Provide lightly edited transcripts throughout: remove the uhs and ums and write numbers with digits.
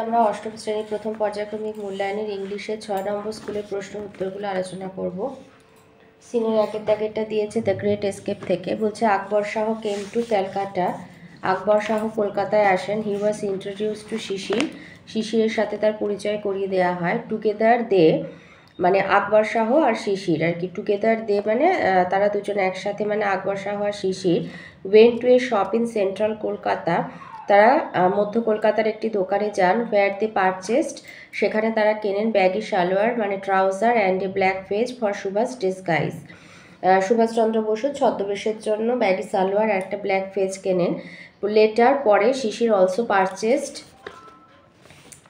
আমরা অষ্টম শ্রেণীর প্রথম পর্যায়ক্রমিক মূল্যায়নের ইংলিশের 6 নম্বর স্কুলের প্রশ্ন উত্তরগুলো আলোচনা করব। সিনিয়র একের দাগেরটা দিয়েছে দ্য গ্রেট এস্কেপ থেকে। বলছে আকবর শাহ কেম টু ক্যালকাটা। আকবর শাহ কলকাতায় আসেন। হি ওয়াজ ইন্ট্রোডিউস টু শিশির। শিশিরের সাথে তার পরিচয় করিয়ে দেওয়া হয়। টুগেদার দে মানে আকবর শাহ আর শিশির আর কি। টুগেদার দে মানে তারা দুজন একসাথে, মানে আকবর শাহ আর Sisir went to a shop in central Kolkata. তারা মধ্য কলকাতার একটি দোকানে যান। ওয়্যার দে পারচেসড, সেখানে তারা কেনেন ব্যাগি সালোয়ার মানে trouser and a black fez for Subhas disguise. Subhas Chandra Basu ছদ্মবেশের জন্য ব্যাগি সালোয়ার আর একটা ব্ল্যাক ফেজ কেনেন। লেটার পরে Sisir also purchased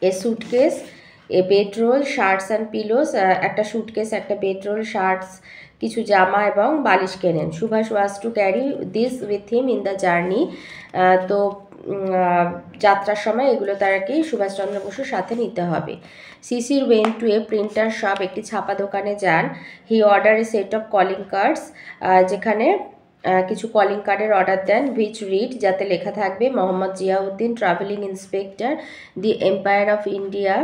a suitcase, a bedroll, shirts and pillows, একটা সুটকেস, একটা বেডরোল, শার্টস, কিছু জামা এবং বালিশ কেনেন। Subhas was to carry this with him in the journey. তো যাত্রার সময় এগুলো তার কি সুভাষচন্দ্র বসুর সাথে নিতে হবে। Sisir went to a printer shop, একটি ছাপা দোকানে যান। He order a set of calling cards, যেখানে কিছু কলিং কার্ডের অর্ডার দেন। হুইচ রিড, যাতে লেখা থাকবে Mohammed Ziauddin travelling inspector, the Empire of India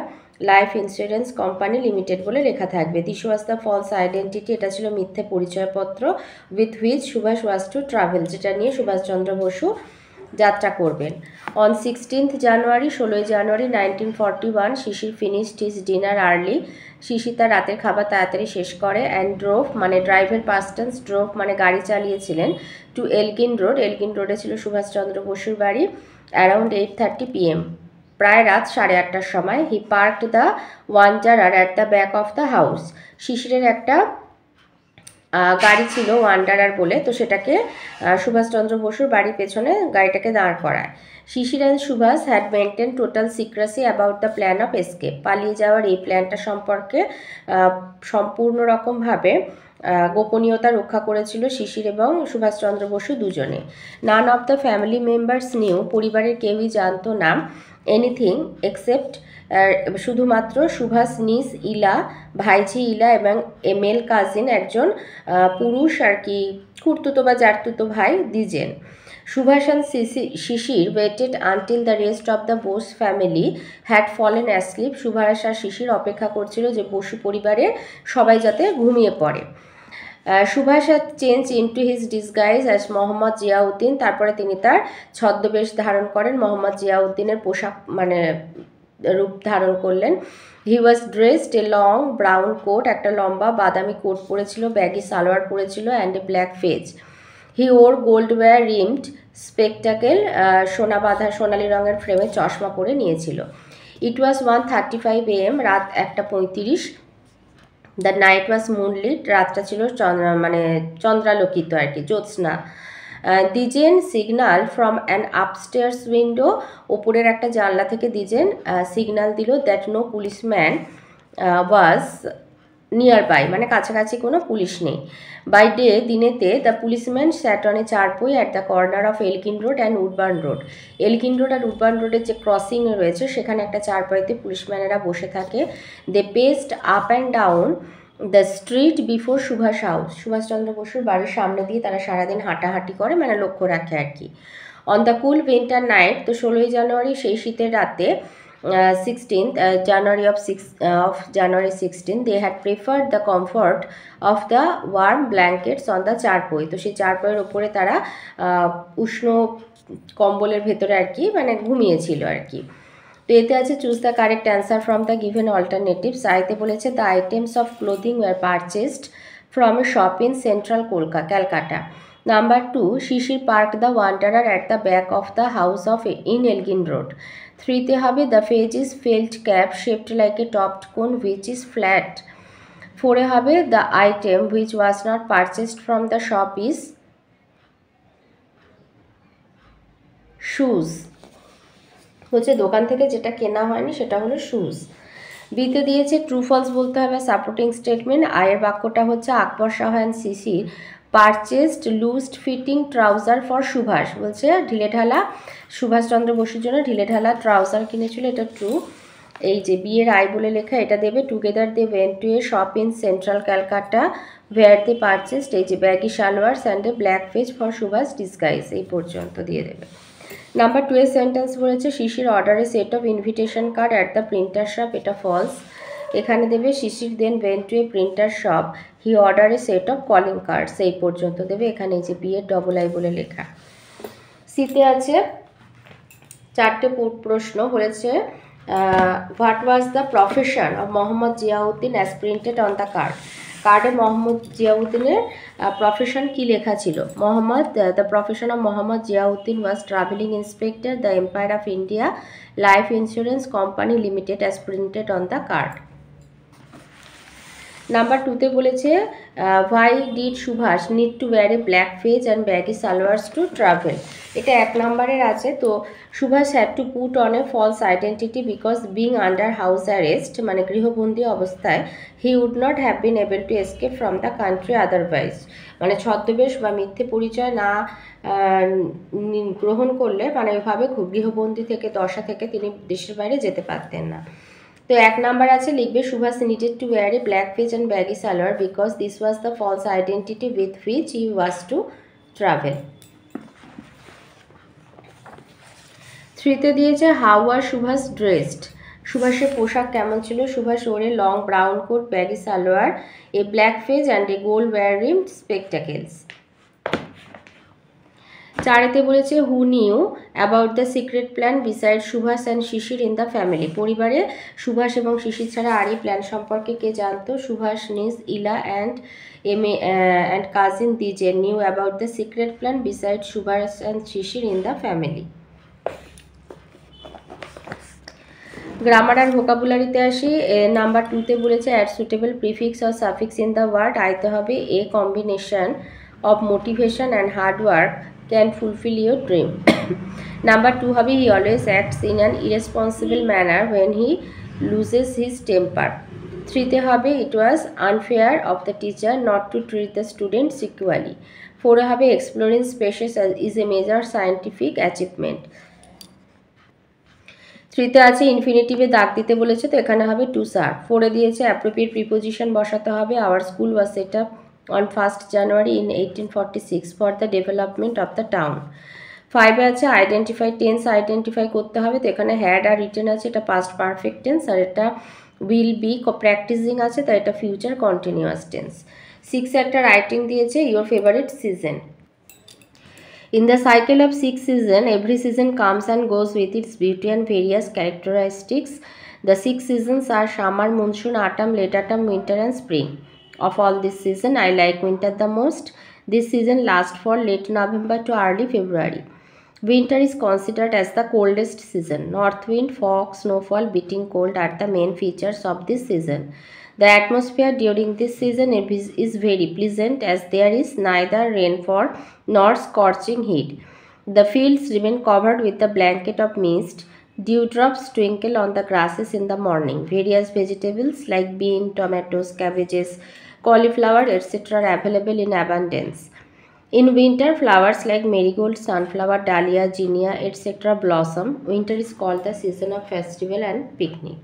Life Insurance Company Limited বলে লেখা থাকবে। This was the false identity, এটা ছিল মিথ্যে পরিচয়পত্র। With which Subhas was to travel, যেটা নিয়ে সুভাষচন্দ্র বসু যাত্রা করবেন। অন 16th জানুয়ারি 16ই জানুয়ারি 1941 Sisir finished his dinner early. Sisir তার রাতের খাবার তাড়াতাড়ি শেষ করে। অ্যান্ড ড্রোভ মানে ড্রাইভের পাস্ট টেন্স, ড্রোভ মানে গাড়ি চালিয়েছিলেন। টু এলগিন রোড, এলগিন রোডে ছিল সুভাষচন্দ্র বসুর বাড়ি। অ্যারাউন্ড 8:30 PM, প্রায় রাত 8:30টার সময়। He parked the Wanderer at the back of the house, শিশিরের একটা গাড়ি ছিল ওয়ান্ডারার বলে, তো সেটাকে সুভাষচন্দ্র বসুর বাড়ির পেছনে গাড়িটাকে দাঁড় করায়। Sisir and Subhas had maintain total secrecy about the plan of escape, পালিয়ে যাওয়ার এই প্ল্যানটা সম্পর্কে সম্পূর্ণ রকমভাবে গোপনীয়তা রক্ষা করেছিল শিশির এবং সুভাষচন্দ্র বসু দুজনে। None of the family members new, পরিবারের কেউই জানতো না। এনিথিং এক্সেপ্ট, শুধুমাত্র সুভাষ নিজ ইলা, ভাইঝি ইলা এবং এমেল কাজিন, একজন পুরুষ আর কি খুড়তুতো বা জারতুতো ভাই Dwijen. Subhas and Sisir waited until the rest of the Bose family had fallen asleep, Subhas আর শিশির অপেক্ষা করছিল যে বসু পরিবারের সবাই যাতে ঘুমিয়ে পড়ে। Subhas had change into his disguise as Mohammed Ziauddin, তারপরে তিনি তার ছদ্মবেশ ধারণ করেন, মোহাম্মদ জিয়াউদ্দিনের পোশাক মানে রূপ ধারণ করলেন। He was dressed a long brown coat, একটা লম্বা বাদামি কোট পরেছিল, ব্যাগি সালোয়ার পরেছিল, and a black fez. He wore gold wire rimmed spectacle, সোনা বাঁধা সোনালি রঙের ফ্রেমে চশমা পরে নিয়েছিল। ইট ওয়াজ 1:35 AM, রাত 1:35। দ্য নাইট ওয়াজ মুনলিট, রাতটা ছিল মানে চন্দ্রালোকিত আর কি, জ্যোৎস্না। Dwijen signal from an upstairs window, ওপরের একটা জানলা থেকে দ্বিজেন সিগনাল দিল that no policeman was nearby, মানে কাছাকাছি কোনো পুলিশ নেই। বাই ডে, দিনেতে, the policeman sat on a charpai at the corner of Elgin Road and Woodburn Road. Elgin Road আর উডবার্ন রোডের যে ক্রসিং রয়েছে সেখানে একটা চারপাইতে পুলিশম্যানেরা বসে থাকে। They paced up and down the street before Subhas house, Subhas Chandra বসুর বাড়ির সামনে দিয়ে তারা সারাদিন হাঁটাহাঁটি করে, মানে লক্ষ্য রাখে আর কি। On the cool winter night, তো 16ই জানুয়ারি সেই শীতের রাতে, 16th January 16, they had preferred the comfort of the warm blankets on the charpoy, তো সেই চারপইয়ের ওপরে তারা উষ্ণ কম্বলের ভেতরে আর কি মানে ঘুমিয়েছিল আর কি। তো এতে আছে choose the correct answer from the given alternatives. আইতে বলেছে the items of clothing were purchased from a shop in central Calcutta. Number 2, Sisir park the Wanderer at the back of the house of in Elgin Road. 3তে হবে the fez is felt cap shaped like a topped cone which is flat. 4এ হবে the item which was not purchased from the shop is shoes, হচ্ছে দোকান থেকে যেটা কেনা হয়নি সেটা হলো শুজ। বিতে দিয়েছে ট্রু ফলস বলতে হবে সাপোর্টিং স্টেটমেন্ট। আয়ের বাক্যটা হচ্ছে Akbar Shah and Sisir purchased loosed fitting trouser for Subhas, বলছে ঢিলেঢালা সুভাষচন্দ্র বসুর জন্য ঢিলেঢালা ট্রাউজার কিনেছিল, এটা ট্রু। এই যে বিয়ের আই বলে লেখা এটা দেবে। Together they went to a shop in central Calcutta where they purchased, এই যে baggy salwar and a black fez for Subhas disguise, এই পর্যন্ত দিয়ে দেবে। নাম্বার 2 এর সেন্টেন্স বলেছে Sisir order a set of invitation card at the printer shop, এটা ফলস। এখানে দেবে Sisir then went to a printer shop, he order a set of calling cards, এই পর্যন্ত দেবে। এখানে যে বি এর ডবল আই বলে লেখা। সিতে আছে 4টে প্রশ্ন বলেছে what was the profession of Mohammed Ziauddin as printed on the card. কার্ডে মোহাম্মদ জিয়াউদ্দিনের প্রফেশন কি লেখা ছিল? The profession of Mohammed Ziauddin was travelling inspector, the Empire of India Life Insurance Company Limited as printed on the card. Number 2তে বলেছে why did Subhas need to wear a black fez and baggy salwars to travel, এটা 1 নম্বরের আছে। তো Subhas had to put on a false identity because being under house arrest, মানে গৃহবন্দী অবস্থায়, he would not have been able to escape from the country otherwise, মানে ছদ্মবেশ বা মিথ্যে পরিচয় না গ্রহণ করলে, মানে এভাবে গৃহবন্দী থেকে দশা থেকে তিনি দেশের বাইরে যেতে পারতেন না। তো 1 নাম্বার আছে লিখবে Subhas needed to wear a black fez and baggy salwar because this was the false identity with which he was to travel. 3তে দিয়েছে হাউ আর সুভাষ ড্রেসড, সুভাষের পোশাক কেমন ছিল? Subhas wore long brown coat, baggy salwar, a black fez and a gold wire rimmed spectacles. 4তে বলেছে who knew about the secret plan beside Subhas and Sisir in the family, পরিবারে সুভাষ এবং শিশির ছাড়া আর এই প্ল্যান সম্পর্কে কে জানতো? Subhas, niece, Ila and cousin Dwijen knew about the secret plan beside Subhas and Sisir in the family. Grammar আর ভোকাবুলারিতে আসি। নাম্বার 2তে বলেছে add suitable prefix or suffix in the word, আইতে হবে a combination of motivation and hard work can fulfill your dream. Number 2 হবে he always acts in an irresponsible manner when he loses his temper. 3তে হবে it was unfair of the teacher not to treat the students equally. 4 হবে exploring spaces is a major scientific achievement. 3তে আছে ইনফিনিটিভে দাগ দিতে বলেছে, তো এখানে হবে to serve. 4এ দিয়েছে অ্যাপ্রোপ্রিয়েট প্রিপোজিশন বসাতে হবে, our school was set up on 1st January in 1846 for the development of the town. 5এ আছে আইডেন্টিফাই, টেন্স আইডেন্টিফাই করতে হবে, তো এখানে হ্যাড আর রিটেন আছে, এটা পাস্ট পারফেক্ট টেন্স, আর এটা উইল বি প্র্যাকটিসিং আছে, তাই এটা ফিউচার কন্টিনিউয়াস টেন্স। 6এ একটা রাইটিং দিয়েছে your favourite season. In the cycle of 6 seasons, every season comes and goes with its beauty and various characteristics. The 6 seasons are summer, monsoon, autumn, late autumn, winter and spring. Of all this season, I like winter the most. This season lasts for late November to early February. Winter is considered as the coldest season. North wind, fog, snowfall, beating cold are the main features of this season. The atmosphere during this season is very pleasant as there is neither rainfall nor scorching heat. The fields remain covered with a blanket of mist. Dewdrops twinkle on the grasses in the morning. Various vegetables like bean, tomatoes, cabbages, cauliflower, etc. are available in abundance. In winter, flowers like marigold, sunflower, dahlia, zinnia, etc. blossom. Winter is called the season of festival and picnic.